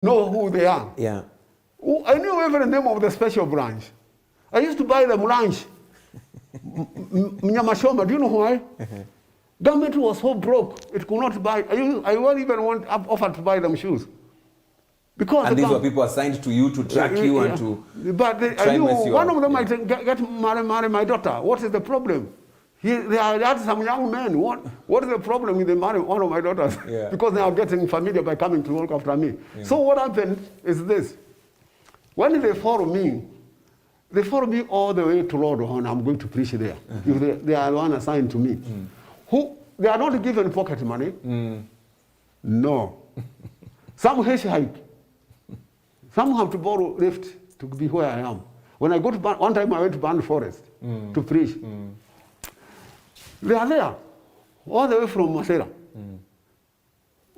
know who they are. Yeah. I knew every name of the special branch. I used to buy them lunch. Mnyamashoma, do you know why? Government was so broke, it could not buy. I won't even offer to buy them shoes. Because and these were people assigned to you to track you and to I knew one of them might get marry my daughter. What is the problem? They had some young men. What is the problem with they marry one of my daughters? Yeah. Because they are getting familiar by coming to work after me. Yeah. So what happened is this. When they follow me all the way to Lord when I'm going to preach there. If they are the one assigned to me. They are not given pocket money. No. Some hitchhike. Some have to borrow lift to be where I am. When I go to one time I went to Band Forest to preach. They are there, all the way from Masera.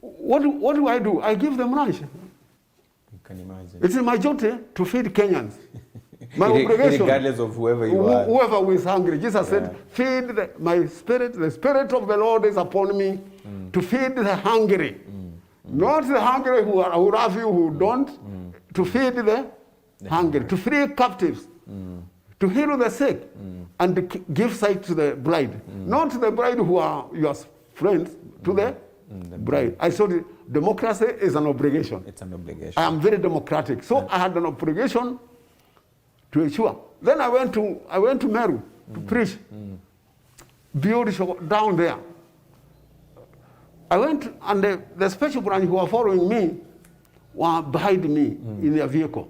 What do? I give them lunch. You can imagine. It is my duty to feed Kenyans. My obligation. Regardless of whoever you are. Whoever is hungry. Jesus said, feed my spirit. The spirit of the Lord is upon me to feed the hungry. Not the hungry who love you, who don't. To feed the hungry. To free captives. To heal the sick. And to give sight to the bride. Not to the bride who are your friends, to the bride. I saw democracy is an obligation. It's an obligation. I am very democratic. So I had an obligation to ensure. Then I went to Meru to preach. Beautiful down there. I went and the special branch who were following me were behind me in their vehicle.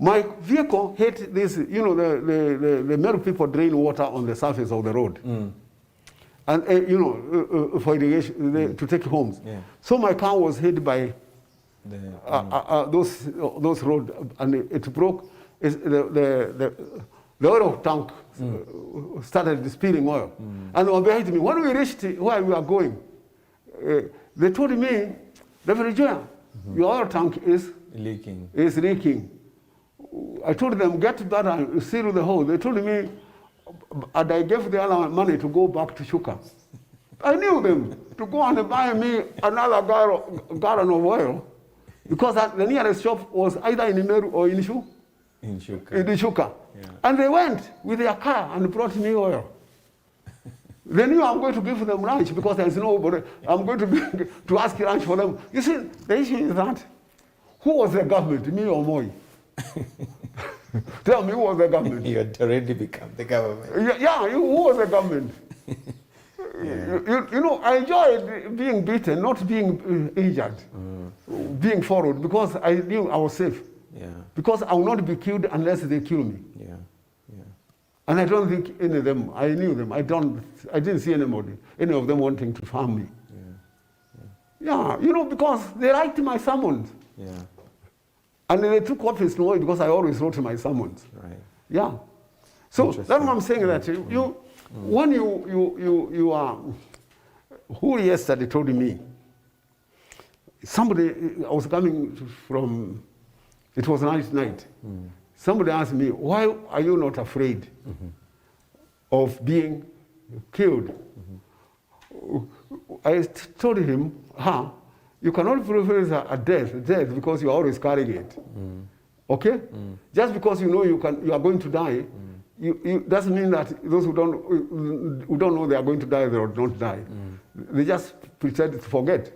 My vehicle hit this, the Meru people drain water on the surface of the road. And, for irrigation, to take homes. Yeah. So my car was hit by those roads, and it broke. The oil tank started spilling oil. And they were behind me. When we reached where we were going, they told me, Rev. Njoya, your oil tank is leaking. I told them, get that and seal the hole. They told me, and I gave the other money to go back to Shuka. I knew them to go and buy me another gallon of oil, because the nearest shop was either in Meru or in Shuka. In Shuka. Yeah. And they went with their car and brought me oil. They knew I'm going to give them lunch because there's nobody. I'm going to ask lunch for them. You see, the issue is that who was the government, me or Moi? Tell me, who was the government? You had already become the government. Yeah, who was the government? I enjoyed being beaten, not being injured, being followed, because I knew I was safe. Yeah. Because I will not be killed unless they kill me. Yeah. And I don't think any of them, I knew them. I didn't see any of them wanting to harm me. Yeah, because they liked my sermons. Yeah. And they took office away because I always wrote my sermons. Right. Yeah. So that's what I'm saying, that when you are, who yesterday told me, somebody, I was coming from, it was night. Somebody asked me, why are you not afraid of being killed? I told him, you cannot prevent a death because you are always carrying it. Okay? Just because you know you are going to die, doesn't mean that those who don't know they are going to die, they will not die. They just pretend to forget.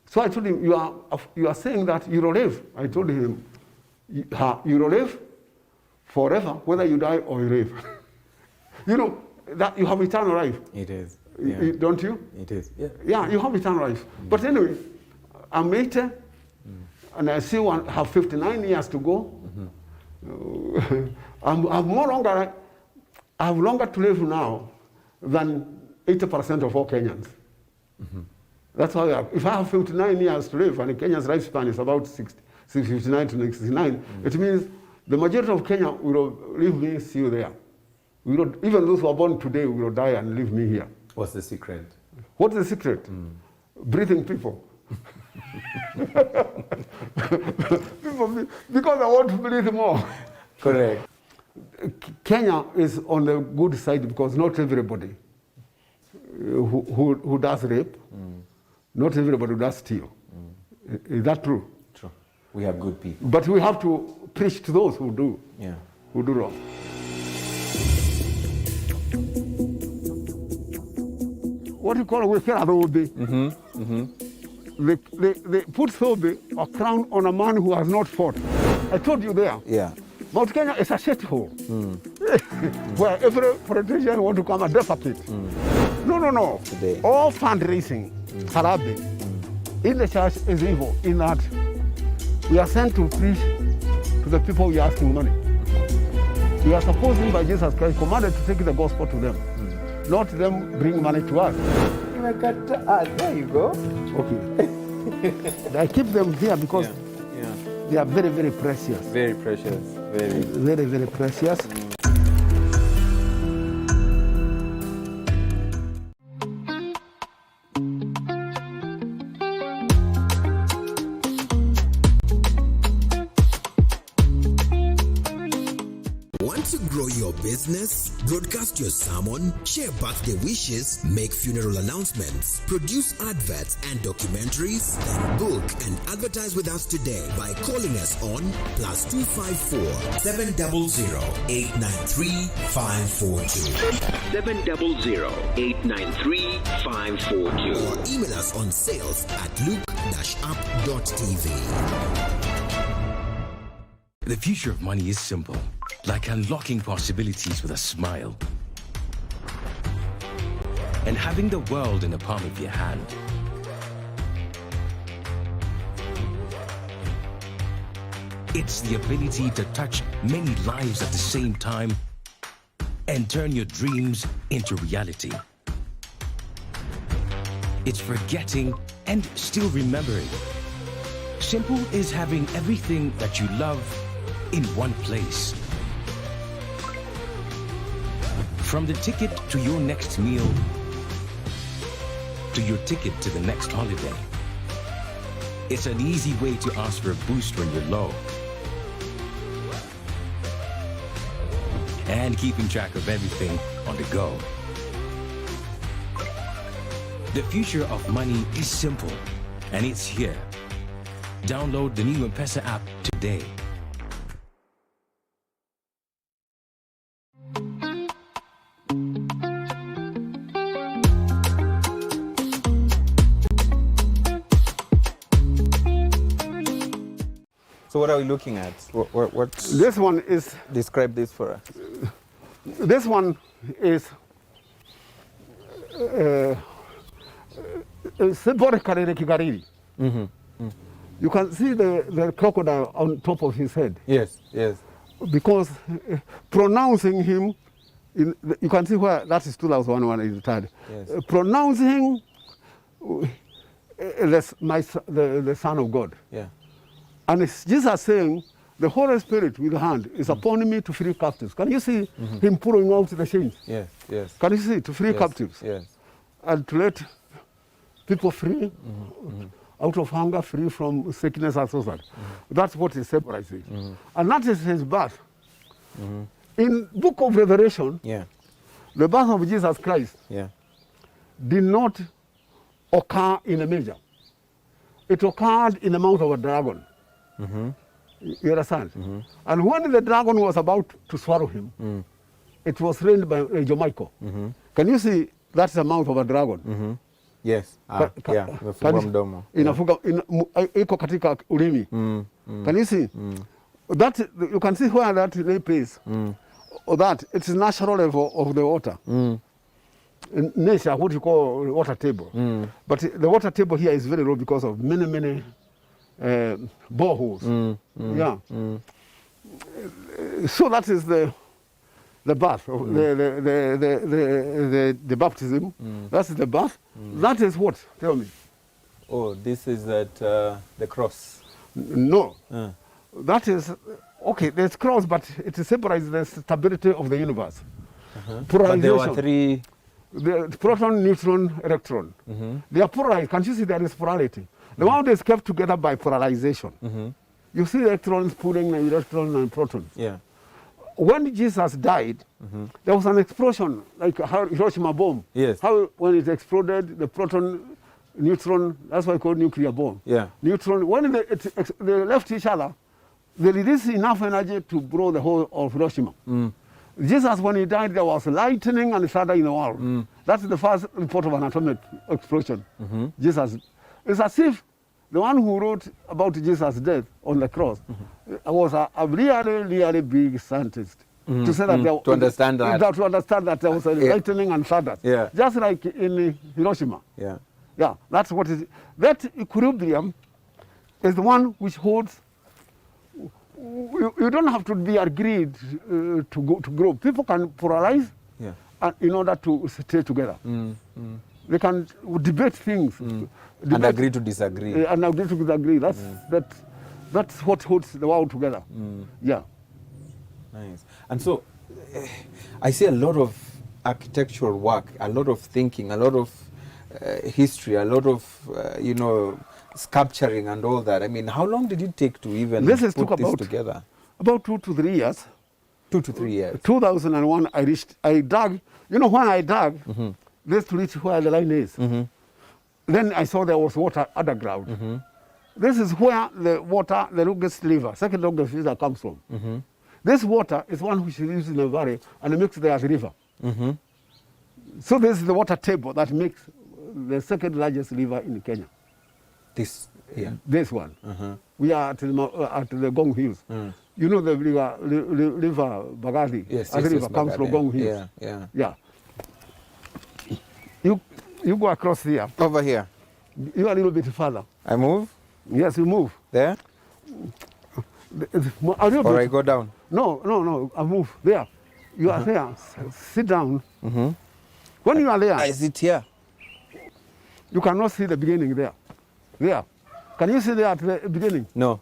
So I told him, you are saying that you will live. I told him, you will live forever, whether you die or you live. That you have eternal life. It is. Yeah. Don't you? It is. Yeah. Yeah, you have eternal life. But anyway, I'm 80, and I still have 59 years to go. I have longer to live now than 80% of all Kenyans. That's how if I have 59 years to live, and a Kenyan's lifespan is about 59 to 69, it means the majority of Kenya will leave me still there. Even those who are born today will die and leave me here. What's the secret? What's the secret? Breathing people. Because I want to breathe more. Correct. Kenya is on the good side because not everybody who does rape, not everybody does steal. Is that true? True. We have good people. But we have to preach to those who do wrong. What do you call it? They put a crown on a man who has not fought. I told you there. Yeah. Mount Kenya is a shithole where every politician want to come and defecate. No. Today. All fundraising, harassing in the church is evil in that we are sent to preach to the people we are asking money. We are supposed by Jesus Christ commanded to take the gospel to them, not them bring money to us. There you go. Okay. I keep them here because they are very, very precious. Very precious. Very, very precious. Want to grow your business? Broadcast your sermon, share birthday wishes, make funeral announcements, produce adverts and documentaries? Then book and advertise with us today by calling us on +254 700 893 542. 700 893 542. Or email us on sales@luke-up.tv. The future of money is simple, like unlocking possibilities with a smile. And having the world in the palm of your hand. It's the ability to touch many lives at the same time and turn your dreams into reality. It's forgetting and still remembering. Simple is having everything that you love in one place. From the ticket to your next meal, to your ticket to the next holiday. It's an easy way to ask for a boost when you're low. And keeping track of everything on the go. The future of money is simple, and it's here. Download the new M-Pesa app today. So what are we looking at? What's This one is, describe this for us. this one is symbolically Kigariri. You can see the crocodile on top of his head. Yes. Because pronouncing him, you can see where that is 2001 is retired. Yes. Pronouncing the Son of God. Yeah. And it's Jesus saying, the Holy Spirit with the hand is upon me to free captives. Can you see him pulling out the chains? Yes. Can you see? To free captives. Yes. And to let people free out of hunger, free from sickness and so on. That's what he symbolizes. And that is his birth. In book of Revelation, the birth of Jesus Christ did not occur in a manger. It occurred in the mouth of a dragon. You understand? And when the dragon was about to swallow him, it was trained by Angel Michael. Can you see that's the mouth of a dragon? Yes. Inafunga mdomo. Iko katika ulimi. Can you see? That you can see where that lip is. Or that it's natural level of the water. In nature, what you call water table. But the water table here is very low because of many boreholes. So that is the birth, the baptism. That's the birth. That is what? Tell me. Oh, this is at the cross. No. That is, okay, there's cross, but it symbolizes the stability of the universe. But there were three. The proton, neutron, electron. They are polarized. Can't you see there is polarity? The world is kept together by polarization. You see electrons pulling the electrons and protons. Yeah. When Jesus died, there was an explosion, like a Hiroshima bomb. Yes. How when it exploded, the proton neutron, that's why it's called nuclear bomb. Yeah. Neutron, when they left each other, they released enough energy to blow the whole of Hiroshima. Jesus, when he died, there was lightning and thunder in the world. That's the first report of an atomic explosion. Jesus, it's as if the one who wrote about Jesus' death on the cross was a really, really big scientist. To say that to understand that there was a lightning and thunder. Yeah. Just like in Hiroshima. Yeah. Yeah, that's what it is. That equilibrium is the one which holds. You don't have to be agreed to grow. People can polarize in order to stay together. They can debate things. And agree to disagree. And agree to disagree. That's what holds the world together. Yeah. Nice. And so I see a lot of architectural work, a lot of thinking, a lot of history, a lot of, sculpturing and all that. I mean, how long did it take to even put this together? About 2 to 3 years. 2 to 3 years. 2001, I dug, when I dug, this to reach where the line is. Then I saw there was water underground. This is where the water, the longest river, second longest river comes from. This water is one which is used in the valley and makes the river. So this is the water table that makes the second largest river in Kenya. This one. We are at the Gong Hills. You know the river Bagadi? Yes, the river comes from Gong Hills. Yeah. You go across here. Over here. You are a little bit further. I move? Yes, you move. There? Or I go down? No, I move. There. You are there. Sit down. When you are there. I sit here. You cannot see the beginning there. There. Can you see there at the beginning? No.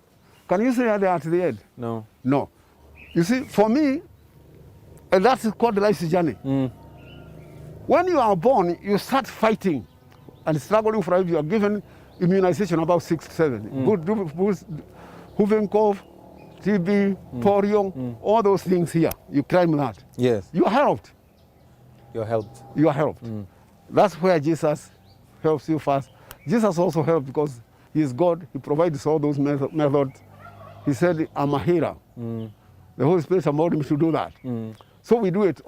Can you see there at the end? No. No. You see, for me, that's called life's journey. When you are born, you start fighting and struggling for life. You are given immunization about 6 to 7. Good, whooping cough, TB, polio, all those things here. You climb that. Yes. You are helped. You're helped. You are helped. That's where Jesus helps you first. Jesus also helped because he is God. He provides all those methods. He said, I'm a healer. The Holy Spirit allowed me to do that. So we do it.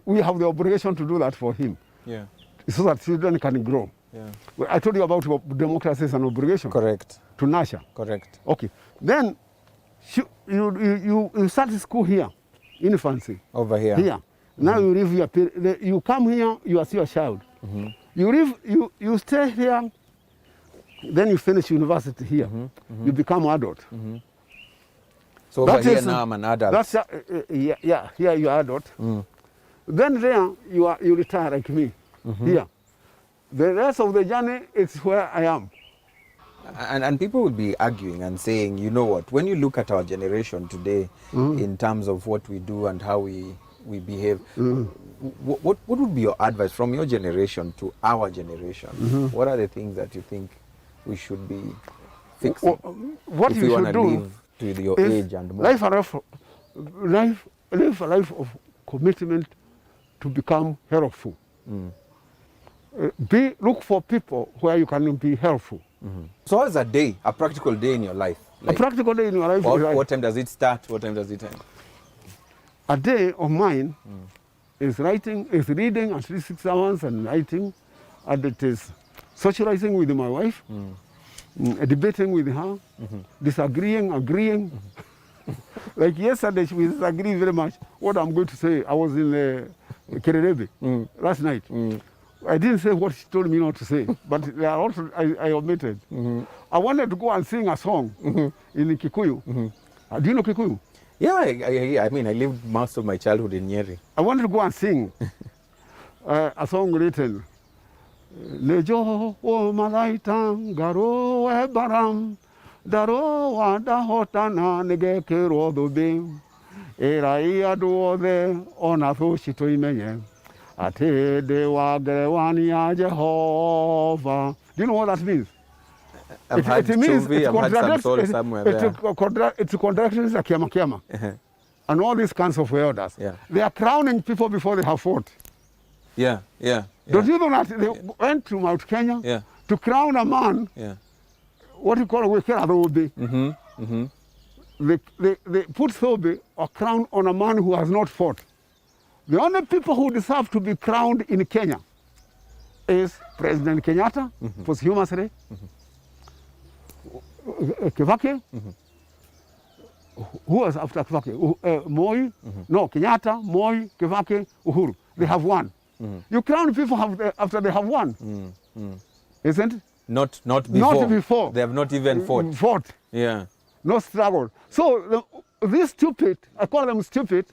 We have the obligation to do that for him. Yeah. So that children can grow. Yeah. I told you about democracy as an obligation. Correct. To nurture. Correct. Okay. Then you start school here, infancy. Over here. Here. Now you live here. You come here, you are still a child. You stay here, then you finish university here. You become adult. So over here now I'm an adult. That's here you are adult. Then there you retire like me. Here. The rest of the journey is where I am. And people will be arguing and saying, you know what, when you look at our generation today in terms of what we do and how we behave, what would be your advice from your generation to our generation? What are the things that you think we should be fixing what if you we want should to do live to your age and more? Live a life of commitment to become helpful. Look for people where you can be helpful. So how's a day, a practical day in your life? Like, a practical day in your life? What time does it start? What time does it end? A day of mine is reading at least 6 hours and writing, and it is socializing with my wife, debating with her, disagreeing, agreeing. Like yesterday, we disagreed very much what I'm going to say. I was in Kererebe last night. I didn't say what she told me not to say, but there are also I omitted. I wanted to go and sing a song in Kikuyu. Do you know Kikuyu? Yeah, I mean, I lived most of my childhood in Nyeri. I wanted to go and sing a song written. Nejo o malaita garo e baram daro wada hotana nege kero dobe era ia doode ona thushito imenye ate de wa grewania Jehovah. Do you know what that means? It means I've had some soul somewhere there. It's contradictions like kiama. And all these kinds of elders. Yeah. They are crowning people before they have fought. Yeah. Don't you know that they went to Mount Kenya to crown a man, what you call a thobe. They put thobe or crown on a man who has not fought. The only people who deserve to be crowned in Kenya is President Kenyatta, posthumously, Kibaki, who was after Kibaki? Moi, no, Kenyatta, Moi, Kibaki, Uhuru. They have won. You crown people after they have won, isn't it? Not before. Not before. They have not even fought. Yeah. No struggle. So these stupid, I call them stupid,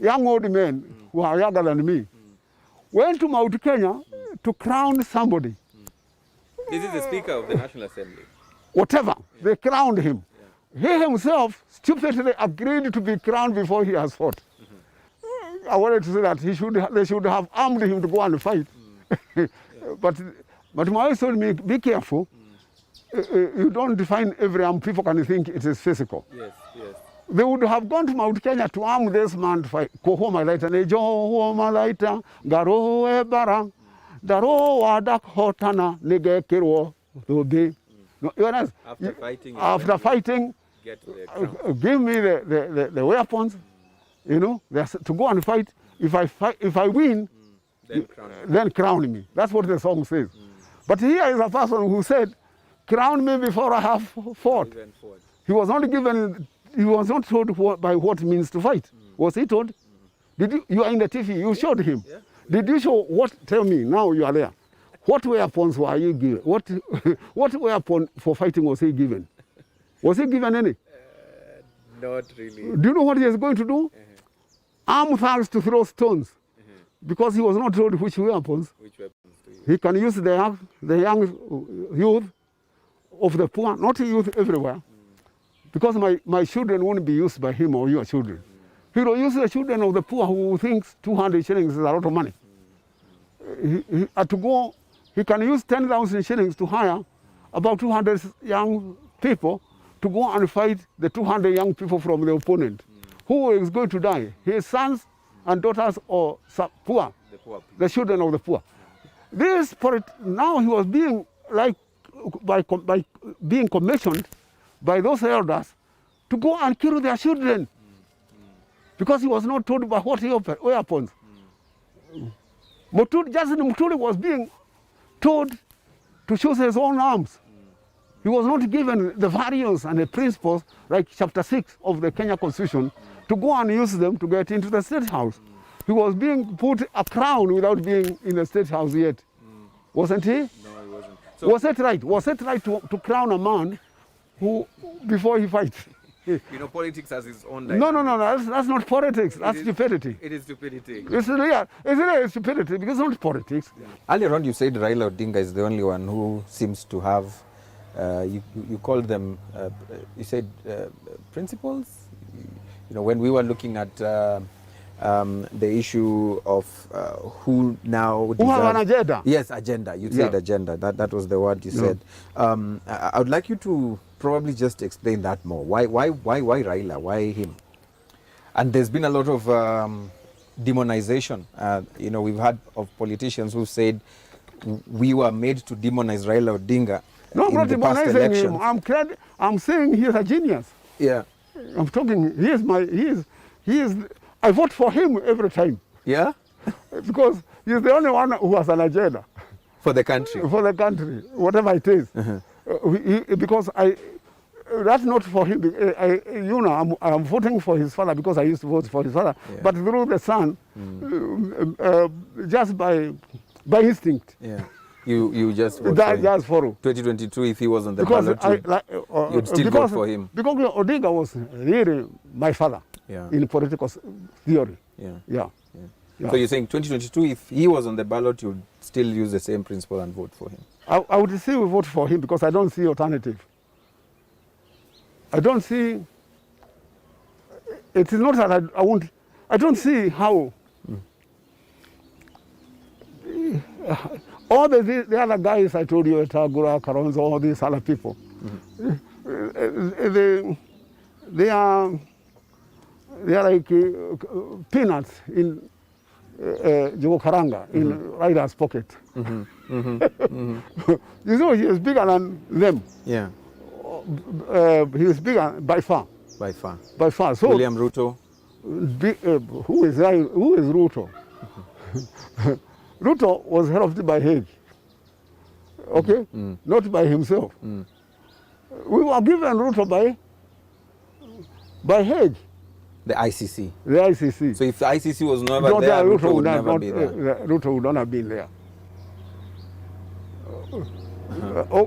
young old men who are younger than me, went to Mount Kenya to crown somebody. This is the Speaker of the National Assembly. Whatever, they crowned him. He himself stupidly agreed to be crowned before he has fought. I wanted to say that they should have armed him to go and fight. But my wife told me, be careful. You don't define every arm. People can think it is physical. Yes. They would have gone to Mount Kenya to arm this man to fight. Koho malaita nejo malaita garo ebara daro wadak hotana negekiro dobe. No, you understand? After fighting, get to the crown. Give me the weapons. You know, to go and fight. If I win, then crown me. That's what the song says. But here is a person who said, crown me before I have fought. He was not given. He was not told by what means to fight. Was he told? Did you are in the TV? You showed him. Yeah. Did you show what? Tell me now. You are there. What weapons were you given? What weapon for fighting was he given? Was he given any? Not really. Do you know what he is going to do? Arm thugs to throw stones, because he was not told which weapons. Which weapons to use? He can use the young youth of the poor, not youth everywhere, because my children won't be used by him or your children. He will use the children of the poor who thinks 200 shillings is a lot of money. He can use 10,000 shillings to hire about 200 young people to go and fight the 200 young people from the opponent. Who is going to die? His sons and daughters or poor, the children of the poor. Now he was being by being commissioned by those elders to go and kill their children, because he was not told by what weapons. Justin Muturi was being told to choose his own arms. He was not given the values and the principles, like chapter 6 of the Kenya Constitution, to go and use them to get into the State House. He was being put a crown without being in the State House yet. Wasn't he? No, he wasn't. So, was it right? Was it right to crown a man who before he fights? You know, politics has its own life. No, that's not politics. That's stupidity. It is stupidity. It's really stupidity, because it's not politics. Yeah. Earlier on, you said Raila Odinga is the only one who seems to have, you called them, you said principles? You know, when we were looking at the issue of who now Who have an agenda? Yes, agenda. You said agenda. That was the word you said. I would like you to probably just explain that more. Why Raila? Why him? And there's been a lot of demonization. You know, we've had of politicians who said we were made to demonize Raila Odinga. No, I'm not demonizing him. I'm saying he's a genius. Yeah. I'm talking. He is. I vote for him every time. Yeah. Because he's the only one who has an agenda for the country. For the country, whatever it is. Because that's not for him. I'm voting for his father because I used to vote for his father. Yeah. But through the son, just by instinct. Yeah. You just vote for him. Just follow. 2022, if he was on the ballot, you'd still vote for him. Because Odinga was really my father in political theory. Yeah. So you're saying 2022, if he was on the ballot, you'd still use the same principle and vote for him? I would still vote for him because I don't see alternative. I don't see. It is not that I won't. I don't see how. All the other guys I told you, Tagura, Karonzo, all these other people, they are like peanuts in Jogo Karanga in Rider's pocket. You know, he is bigger than them. Yeah. He is bigger by far. By far. By far. So William Ruto. Who is Ruto? Ruto was helped by Hague. Okay? Not by himself. We were given Ruto by Hague. The ICC. The ICC. So if the ICC was never there, Ruto would never be there. Ruto would not have been there.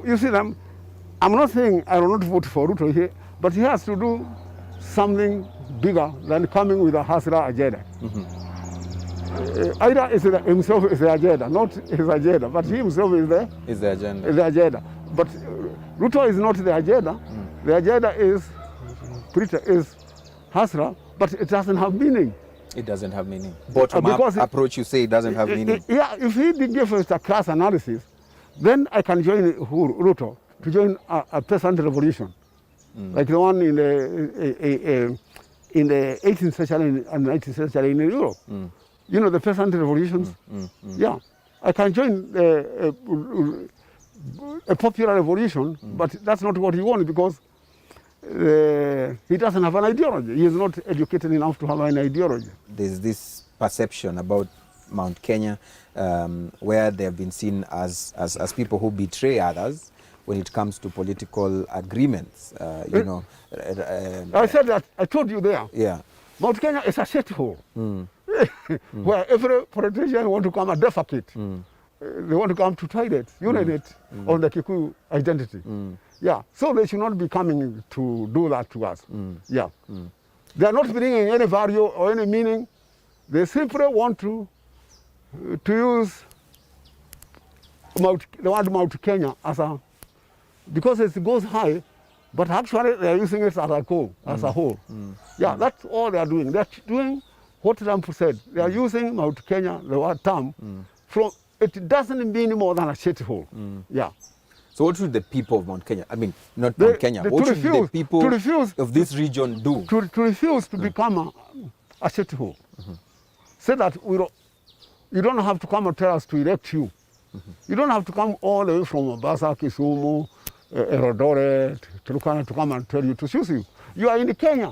You see, I'm not saying I will not vote for Ruto here, but he has to do something bigger than coming with a Hasra agenda. Either himself is the agenda, not his agenda, but he himself is the agenda. Is the agenda. But Ruto is not the agenda. The agenda is Hasra, but it doesn't have meaning. It doesn't have meaning. Bottom-up approach, you say it doesn't have meaning. Yeah, if he did give us a class analysis, then I can join Ruto to join a peasant revolution, like the one in the 18th century and 19th century in Europe. You know, the peasant revolutions. Yeah, I can join a popular revolution, but that's not what he wanted because he doesn't have an ideology. He is not educated enough to have an ideology. There's this perception about Mount Kenya where they have been seen as people who betray others when it comes to political agreements. You know. I said that, I told you there. Yeah. Mount Kenya is a shithole where every politician want to come and defecate. They want to come to toilet, urinate on the Kikuyu identity. Yeah, so they should not be coming to do that to us. Yeah. They are not bringing any value or any meaning. They simply want to use the word Mount Kenya as a, because it goes high, but actually they are using it as a whole. Yeah, that's all they are doing. They are doing what Trump said. They are using Mount Kenya, the word term, from, it doesn't mean more than a shithole. Yeah. So what should the people of Mount Kenya, I mean, not Mount Kenya, what should the people of this region do? To refuse to become a shithole. Say that you don't have to come and tell us to elect you. You don't have to come all the way from Mombasa, Kisumu, Eldoret, Turkana to come and tell you to choose you. You are in Kenya.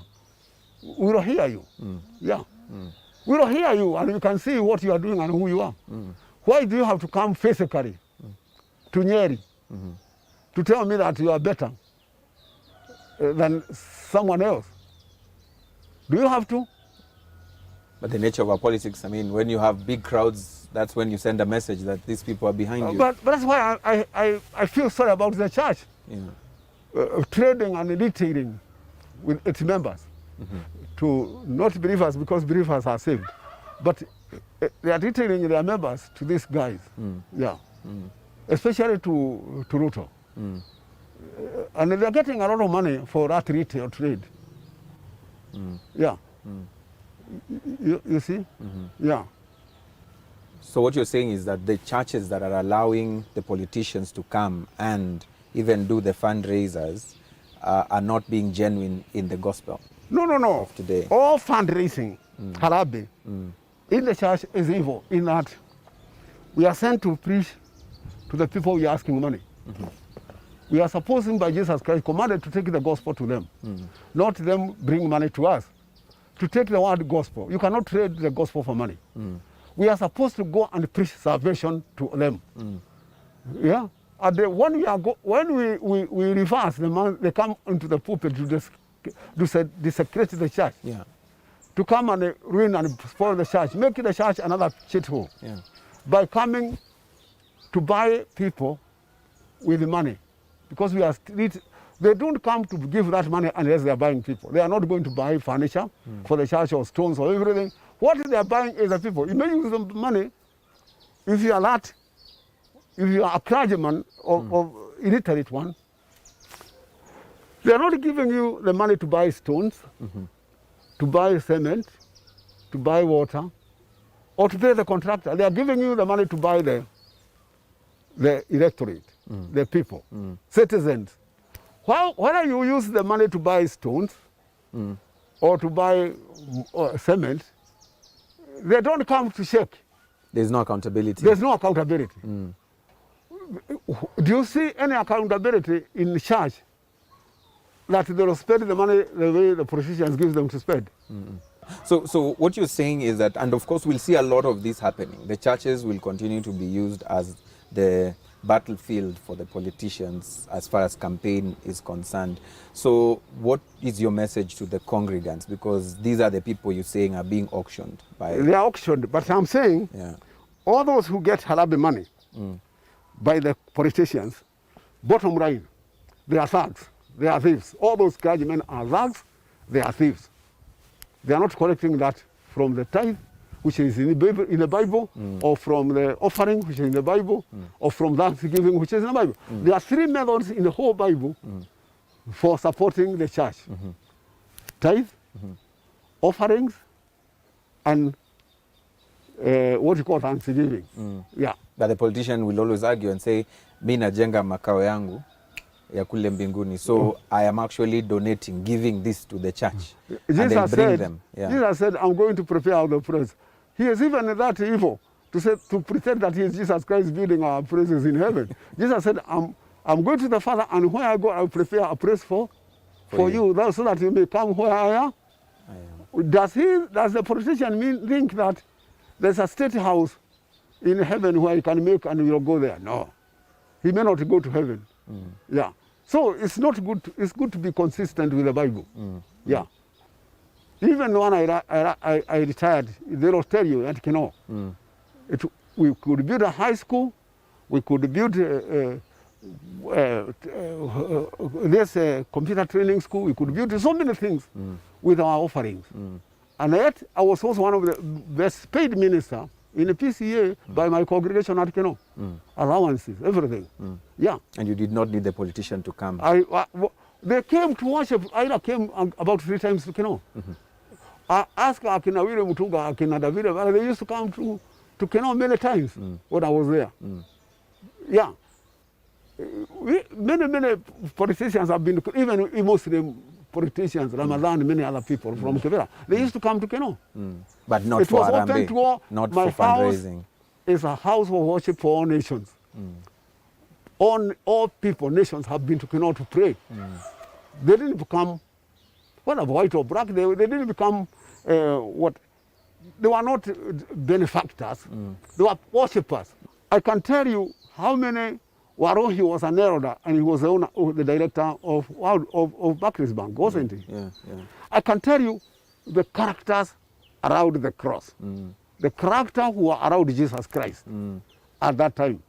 We will hear you. Yeah. We will hear you and we can see what you are doing and who you are. Why do you have to come physically to Nyeri to tell me that you are better than someone else? Do you have to? But the nature of our politics, I mean, when you have big crowds, that's when you send a message that these people are behind you. But that's why I feel sorry about the church. Trading and retailing with its members to not believers because believers are saved. But they are retailing their members to these guys. Especially to Ruto. And they're getting a lot of money for that retail trade. Yeah. You see? Yeah. So what you're saying is that the churches that are allowing the politicians to come and even do the fundraisers are not being genuine in the gospel. No. Of today. All fundraising, harabe, in the church is evil in that we are sent to preach to the people we are asking money. We are supposed by Jesus Christ commanded to take the gospel to them, not them bring money to us. To take the word gospel, you cannot trade the gospel for money. We are supposed to go and preach salvation to them. Yeah, and when we reverse the man, they come into the pulpit to desecrate the church. Yeah. To come and ruin and spoil the church, make the church another shithole. Yeah. By coming to buy people with money, because we are they don't come to give that money unless they are buying people. They are not going to buy furniture for the church or stones or everything. What they are buying is the people. You may use the money if you are that, if you are a clergyman or illiterate one. They are not giving you the money to buy stones, to buy cement, to buy water, or to pay the contractor. They are giving you the money to buy the electorate, the people, citizens. Whether you use the money to buy stones or to buy cement, they don't come to check. There's no accountability. There's no accountability. Do you see any accountability in the church that they will spend the money the way the politicians give them to spend? So what you're saying is that, and of course we'll see a lot of this happening. The churches will continue to be used as the battlefield for the politicians as far as campaign is concerned. So what is your message to the congregants? Because these are the people you're saying are being auctioned by... They are auctioned, but I'm saying all those who get halabi money by the politicians, bottom line, they are thugs, they are thieves. All those clergymen are thugs, they are thieves. They are not collecting that from the tithe, which is in the Bible, or from the offering, which is in the Bible, or from thanksgiving, which is in the Bible. There are 3 methods in the whole Bible for supporting the church. Tithe, offerings, and what you call thanksgiving. Yeah. But the politician will always argue and say, mi najenga makao yangu ya kule mbinguni. So I am actually donating, giving this to the church. And they bring them. Yeah. Jesus said, I'm going to prepare the praise. He is even that evil to pretend that he is Jesus Christ building our praises in heaven. Jesus said, I'm going to the Father, and where I go, I will prepare a place for you, so that you may come where I am. Does the politician think that there's a state house in heaven where you can make and you'll go there? No. He may not go to heaven. Yeah. So it's not good. It's good to be consistent with the Bible. Yeah. Even when I retired, they will tell you that, you know, we could build a high school, we could build this computer training school, we could build so many things with our offerings. And yet, I was also one of the best paid ministers in the PCA by my congregation at Keno. Allowances, everything. Yeah. And you did not need the politician to come? They came to worship. I came about 3 times to Keno. I asked Akina William Mutunga, Akina David, but they used to come to Keno many times when I was there. Yeah. Many politicians have been, even Muslim politicians, Ramadan, many other people from Kibera, they used to come to Keno. But not for Arambe, open to all. not My for fundraising. Is a house of worship for all nations. All people, nations have been to Keno to pray. They didn't become, whether white or black, they didn't become what? They were not benefactors. They were worshippers. I can tell you how many Warohi was an elder, and he was the director of Barclays Bank, wasn't he? Yeah. I can tell you the characters around the cross. The character who were around Jesus Christ at that time.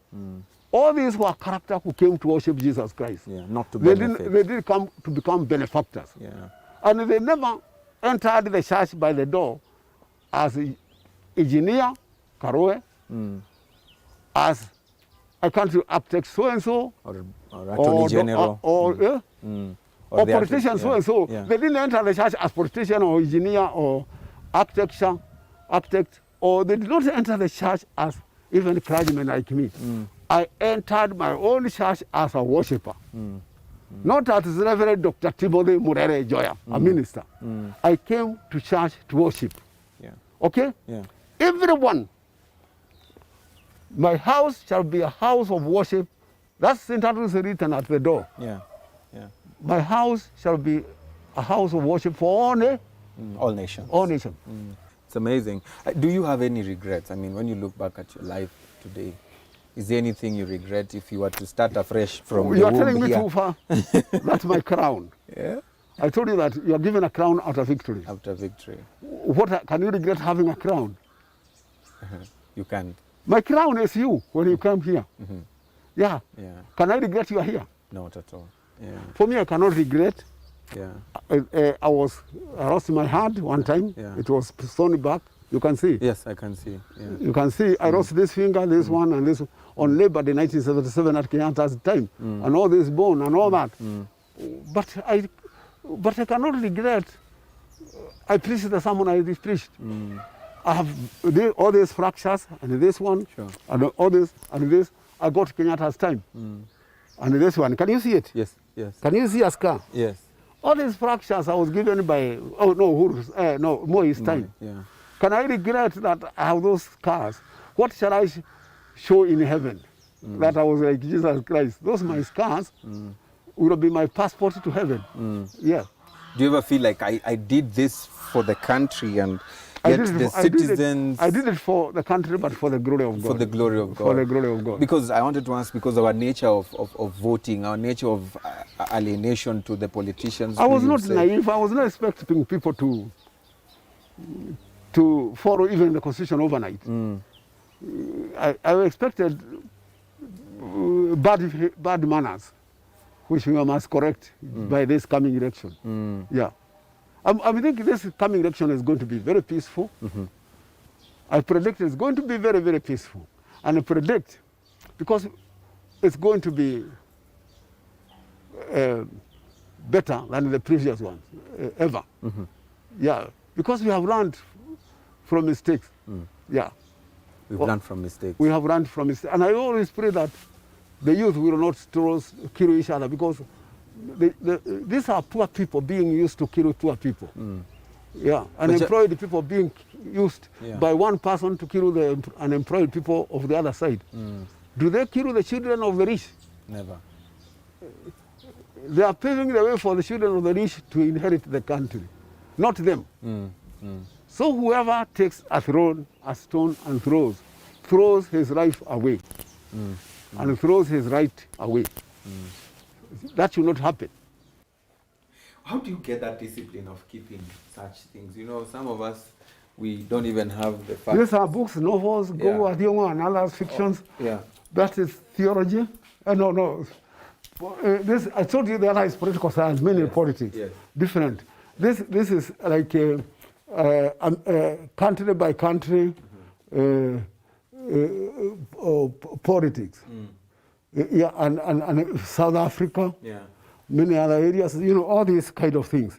All these were characters who came to worship Jesus Christ. Yeah, not to benefit. They didn't come to become benefactors. Yeah. And they never entered the church by the door as engineer, Karoe, as a country architect so-and-so, or attorney general, or politician so-and-so. Yeah. They didn't enter the church as politician or engineer or architect, or they did not enter the church as even clergymen like me. I entered my own church as a worshipper. Not as Rev. Dr. Timothy Njoya, a minister. I came to church to worship. Yeah. Okay? Yeah. Everyone, my house shall be a house of worship. That's St. Andrew's written at the door. Yeah. My house shall be a house of worship for all nations. All nations. It's amazing. Do you have any regrets? I mean, when you look back at your life today, is there anything you regret if you were to start afresh from the womb? You are telling me too far. That's my crown. Yeah. I told you that you are given a crown after victory. After victory. What can you regret having a crown? You can't. My crown is you when you come here. Yeah. Can I regret you are here? Not at all. Yeah. For me, I cannot regret. Yeah. I lost my hand one time. Yeah. It was stony back. You can see. Yes, I can see. Yeah. You can see. I lost this finger, this one, and this one, on Labor Day 1977 at Kenyatta's time, and all this bone and all that. But I cannot regret. I preached the sermon I preached. I have all these fractures and this one, and all this and this. I got Kenyatta's time, and this one. Can you see it? Yes. Can you see a scar? Yes. All these fractures I was given by Moi's time. Yeah. Can I regret that I have those scars? What shall I show in heaven? That I was like Jesus Christ. Those my scars will be my passport to heaven. Yeah. Do you ever feel like I did this for the country and yet the citizens... I did it for the country, but for the glory of God. For the glory of God. For the glory of God. Because I wanted to ask, because of our nature of voting, our nature of alienation to the politicians. I was not naive. I was not expecting people to follow even the constitution overnight. I expected bad manners, which we must correct by this coming election. Yeah. I think this coming election is going to be very peaceful. I predict it's going to be very, very peaceful. And I predict, because it's going to be better than the previous ones, ever. Yeah, because we have learned from mistakes. Yeah. We've learned from mistakes. We have learned from mistakes. And I always pray that the youth will not kill each other, because these are poor people being used to kill poor people. Yeah, unemployed people being used by one person to kill the unemployed people of the other side. Do they kill the children of the rich? Never. They are paving the way for the children of the rich to inherit the country, not them. So whoever takes a stone and throws his life away, and throws his right away. That should not happen. How do you get that discipline of keeping such things? You know, some of us, we don't even have the facts. These are books, novels, and others, fictions. That is theology. No. This, I told you the other is political science, mainly politics. Different. This is like country by country politics. Yeah, and South Africa, many other areas, you know, all these kind of things.